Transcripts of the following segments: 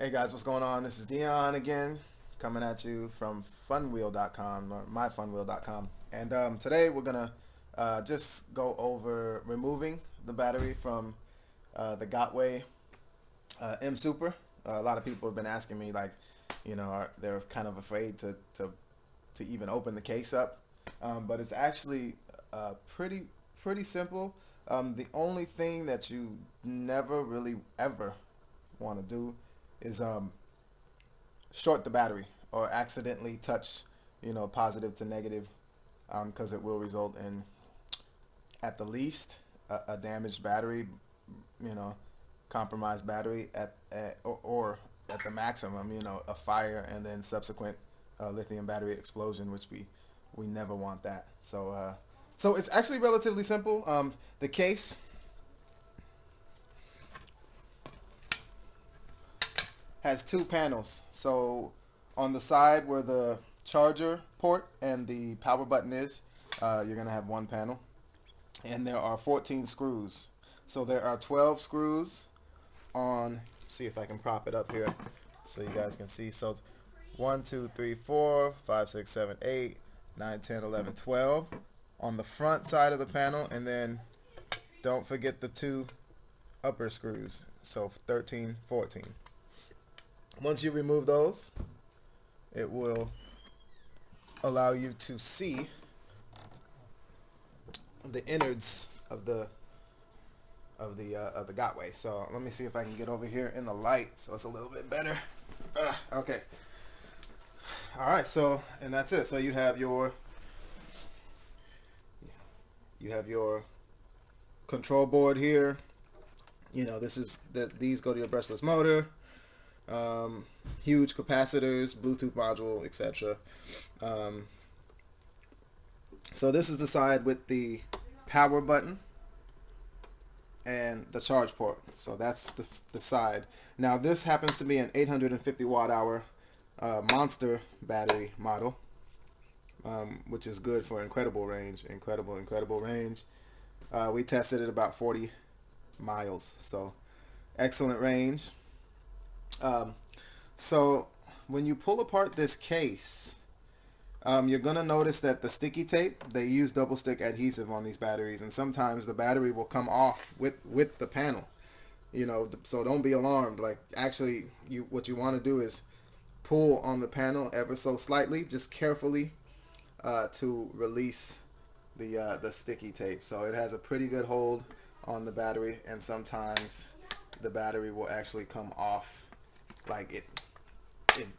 Hey guys, what's going on? This is Dion again, coming at you from funwheel.com or myfunwheel.com. And today we're gonna just go over removing the battery from the Gotway Msuper. A lot of people have been asking me, like, they're kind of afraid to even open the case up, but it's actually pretty simple. The only thing that you never really ever want to do is short the battery or accidentally touch positive to negative, because it will result in, at the least, a damaged battery, compromised battery or at the maximum, a fire and then subsequent lithium battery explosion, which we never want that. So it's actually relatively simple. The case has two panels. So on the side where the charger port and the power button is, you're gonna have one panel, and there are 14 screws. So there are 12 screws on. See if I can prop it up here so you guys can see. So 1, 2, 3, 4, 5, 6, 7, 8, 9, 10, 11, 12 on the front side of the panel, and then don't forget the two upper screws. So 13, 14. Once you remove those, it will allow you to see the innards of the Gotway. So let me see if I can get over here in the light so it's a little bit better. Okay. All right. So, and that's it. So you have your control board here. These go to your brushless motor. Huge capacitors, Bluetooth module, etc. So this is the side with the power button and the charge port. So that's the side. Now this happens to be an 850 watt hour monster battery model, which is good for incredible range. Incredible range. We tested it about 40 miles, so excellent range. So when you pull apart this case, you're gonna notice that the sticky tape, they use double stick adhesive on these batteries, and sometimes the battery will come off with the panel. So don't be alarmed. Like, actually, what you want to do is pull on the panel ever so slightly, just carefully, to release the sticky tape. So it has a pretty good hold on the battery, and sometimes the battery will actually come off, like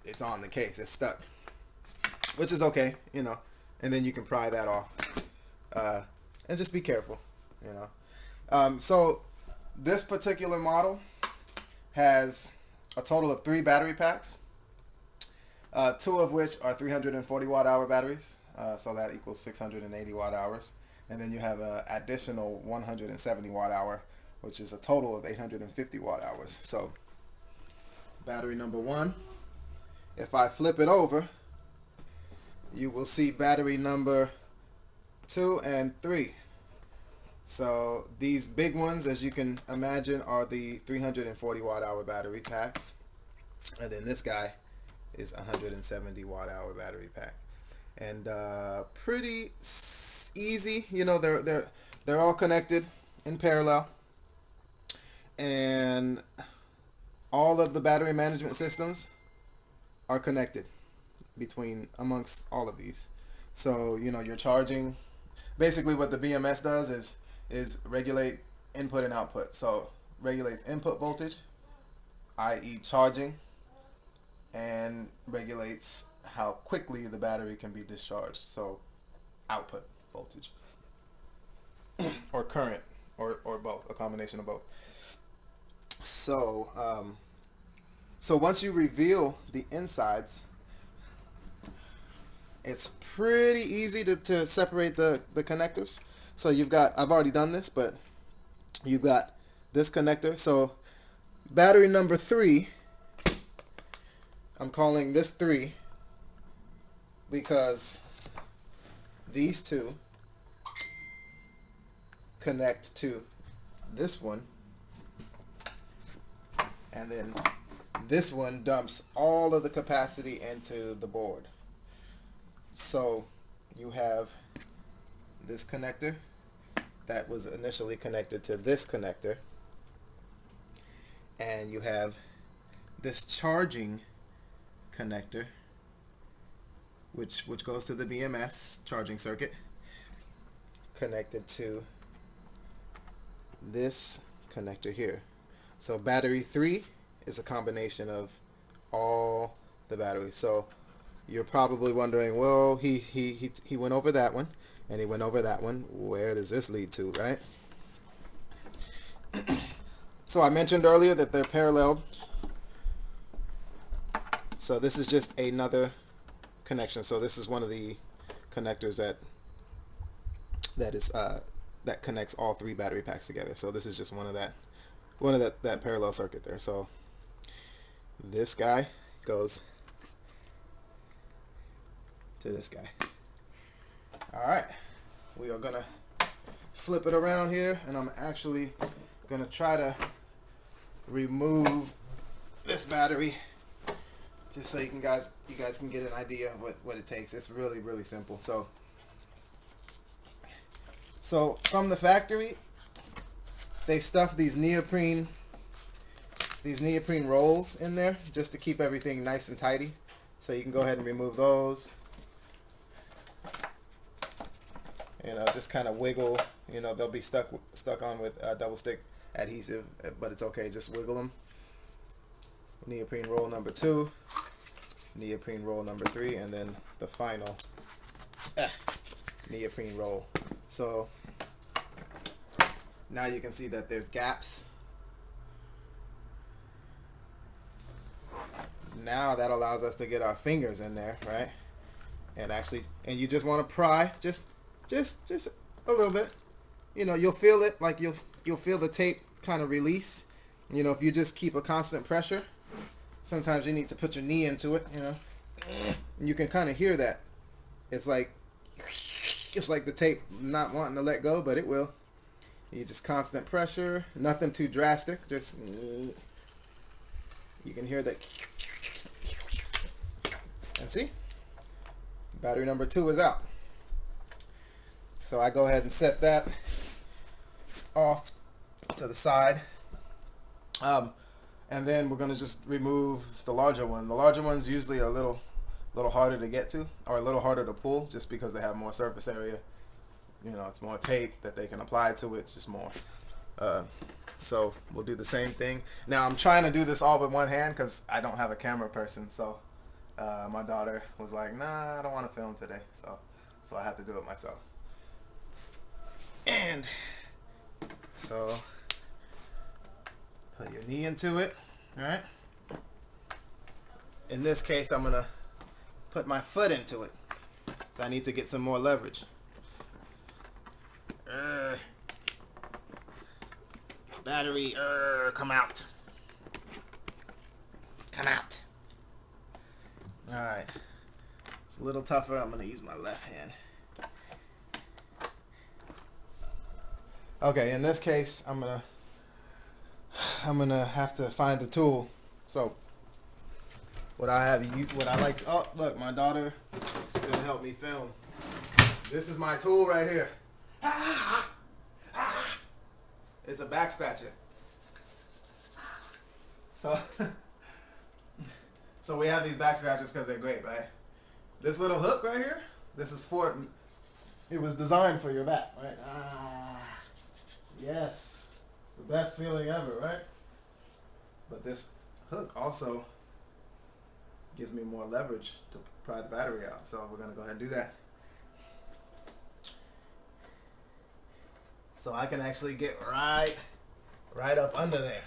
it's on the case, it's stuck, which is okay, and then you can pry that off, and just be careful, So this particular model has a total of 3 battery packs, 2 of which are 340 watt hour batteries, so that equals 680 watt hours, and then you have an additional 170 watt hour, which is a total of 850 watt hours. So battery number 1, if I flip it over, you will see battery number 2 and 3. So these big ones, as you can imagine, are the 340 watt hour battery packs, and then this guy is 170 watt hour battery pack. And pretty easy, they're all connected in parallel, and all of the battery management systems are connected amongst all of these. So you're charging. Basically what the BMS does is regulate input and output. So regulates input voltage, i.e. charging, and regulates how quickly the battery can be discharged, so output voltage or current, or both, a combination of both. So so once you reveal the insides, it's pretty easy to separate the connectors. So I've already done this, but you've got this connector. So battery number 3, I'm calling this 3 because these two connect to this one, and then This one dumps all of the capacity into the board. So you have this connector that was initially connected to this connector, and you have this charging connector which goes to the BMS charging circuit, connected to this connector here. So battery 3 is a combination of all the batteries. So you're probably wondering, well, he went over that one and he went over that one. Where does this lead to, right? So I mentioned earlier that they're parallel. So this is just another connection. So this is one of the connectors that connects all 3 battery packs together. So this is just one of that parallel circuit there. So this guy goes to this guy. All right, we are gonna flip it around here, and I'm actually gonna try to remove this battery just so you guys can get an idea of what it takes. It's really simple. So from the factory, they stuff these neoprene rolls in there just to keep everything nice and tidy. So you can go ahead and remove those. You know, just kind of wiggle. You know, they'll be stuck on with double stick adhesive, but it's okay. Just wiggle them. Neoprene roll number 2, neoprene roll number 3, and then the final neoprene roll. So now you can see that there's gaps. Now that allows us to get our fingers in there, right? And you just want to pry just a little bit. You know, you'll feel it, like you'll feel the tape kind of release. You know, if you just keep a constant pressure. Sometimes you need to put your knee into it, you know. And you can kind of hear that. It's like the tape not wanting to let go, but it will. You just constant pressure, nothing too drastic, just you can hear that. And see? Battery number 2 is out. So I go ahead and set that off to the side. And then we're going to just remove the larger one. The larger ones usually are a little harder to get to, or a little harder to pull, just because they have more surface area. You know, it's more tape that they can apply to it. It's just more. So we'll do the same thing. Now I'm trying to do this all with one hand because I don't have a camera person. So my daughter was like, nah, I don't want to film today. So I have to do it myself. And so put your knee into it, all right? In this case, I'm gonna put my foot into it. So I need to get some more leverage. Battery, come out. Come out. All right. It's a little tougher. I'm gonna use my left hand. Okay, in this case, I'm gonna have to find a tool. So what I like. Oh, look, my daughter is gonna help me film. This is my tool right here. It's a back scratcher. So we have these back scratchers because they're great, right? This little hook right here. This is for. It was designed for your back, right? Yes, the best feeling ever, right? But this hook also gives me more leverage to pry the battery out. So we're gonna go ahead and do that. So I can actually get right up under there.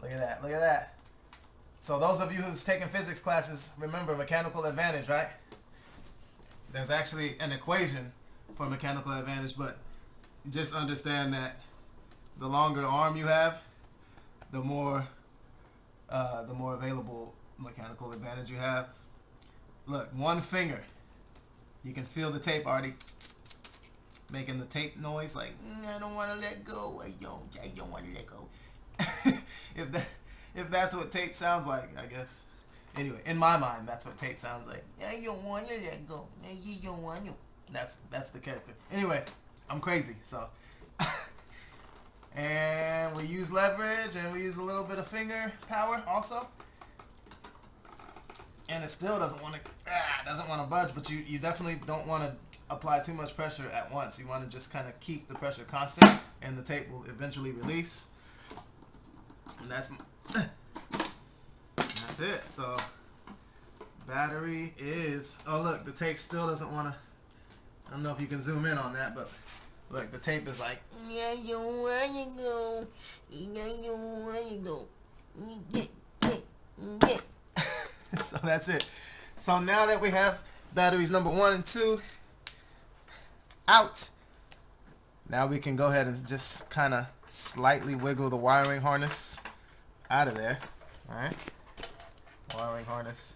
Look at that, look at that. So those of you who's taken physics classes, remember mechanical advantage, right? There's actually an equation for mechanical advantage, but just understand that the longer arm you have, the more available mechanical advantage you have. Look, one finger, you can feel the tape already making the tape noise, like I don't want to let go. I don't want to let go. if that's what tape sounds like, I guess. Anyway, in my mind, that's what tape sounds like. Yeah, you don't want to let go. Yeah, you don't want to. That's the character. Anyway, I'm crazy, so. And we use leverage, and we use a little bit of finger power also. And it still doesn't want to budge, but you definitely don't want to apply too much pressure at once. You want to just kind of keep the pressure constant, and the tape will eventually release. And that's it. So battery is, oh look, the tape still doesn't want to, I don't know if you can zoom in on that, but look, the tape is like, yeah, you want to go, yeah, you want to go. So that's it. So now that we have batteries number 1 and 2 out, now we can go ahead and just kind of slightly wiggle the wiring harness out of there. Alright, wiring harness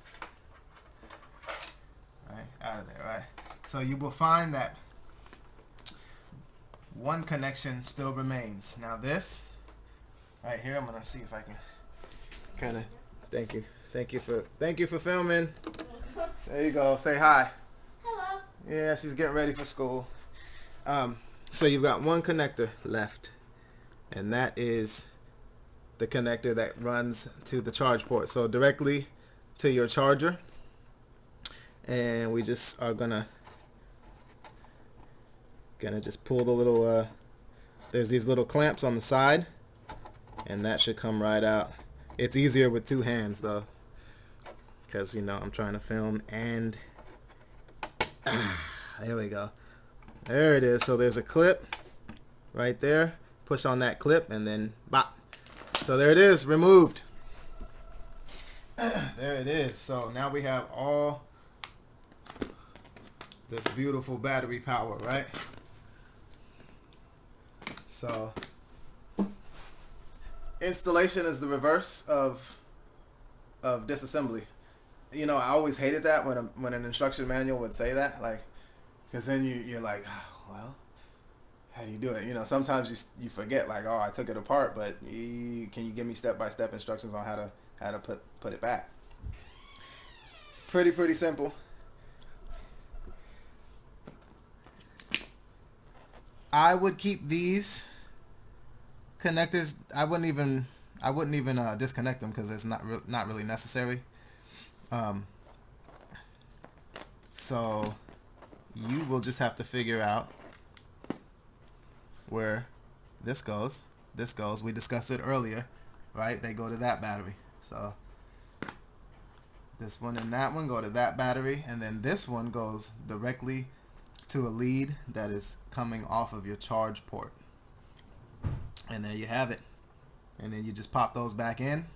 out of there. Right, so you will find that one connection still remains. Now this right here, I'm gonna see if I can kind of, thank you for filming. There you go, say hi. Hello. Yeah, she's getting ready for school. So you've got one connector left, and that is the connector that runs to the charge port, so directly to your charger. And we just are gonna just pull the little there's these little clamps on the side, and that should come right out. It's easier with 2 hands though, because you know I'm trying to film. And there we go, there it is. So there's a clip right there, push on that clip, and then bop. So there it is, removed. There it is. So now we have all this beautiful battery power, right? So installation is the reverse of disassembly. You know, I always hated that when an instruction manual would say that, like, because then you're like, oh, well, how do you do it? You know, sometimes you forget, like, oh, I took it apart, but can you give me step-by-step instructions on how to put it back? Pretty simple. I would keep these connectors. I wouldn't even disconnect them because it's not really necessary. So you will just have to figure out where this goes. We discussed it earlier, right? They go to that battery. So this one and that one go to that battery, and then this one goes directly to a lead that is coming off of your charge port. And there you have it. And then you just pop those back in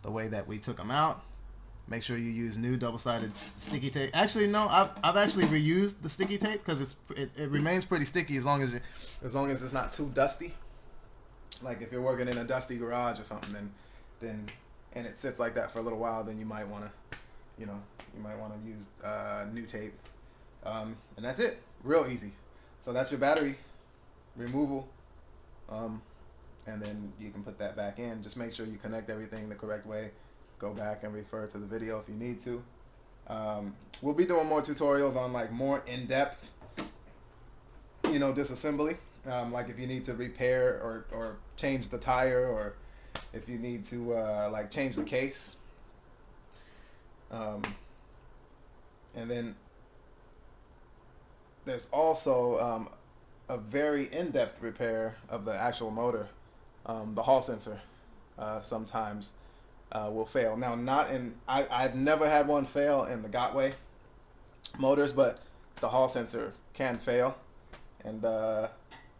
the way that we took them out. Make sure you use new double-sided sticky tape. Actually, no, I've actually reused the sticky tape because it remains pretty sticky as long as it's not too dusty. Like if you're working in a dusty garage or something, then and it sits like that for a little while, then you might want to use new tape. And that's it. Real easy. So that's your battery removal. And then you can put that back in. Just make sure you connect everything the correct way. Go back and refer to the video if you need to. We'll be doing more tutorials on like more in-depth, disassembly. Like if you need to repair or change the tire, or if you need to like change the case. And then there's also a very in-depth repair of the actual motor. The hall sensor sometimes will fail. Now, I've never had one fail in the Gotway motors, but the hall sensor can fail, and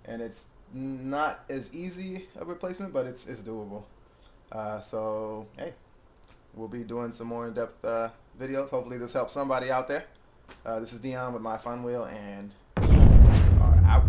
it's not as easy a replacement, but it's doable. So hey, we'll be doing some more in-depth videos. Hopefully this helps somebody out there. This is Dion with My Fun Wheel, and are out.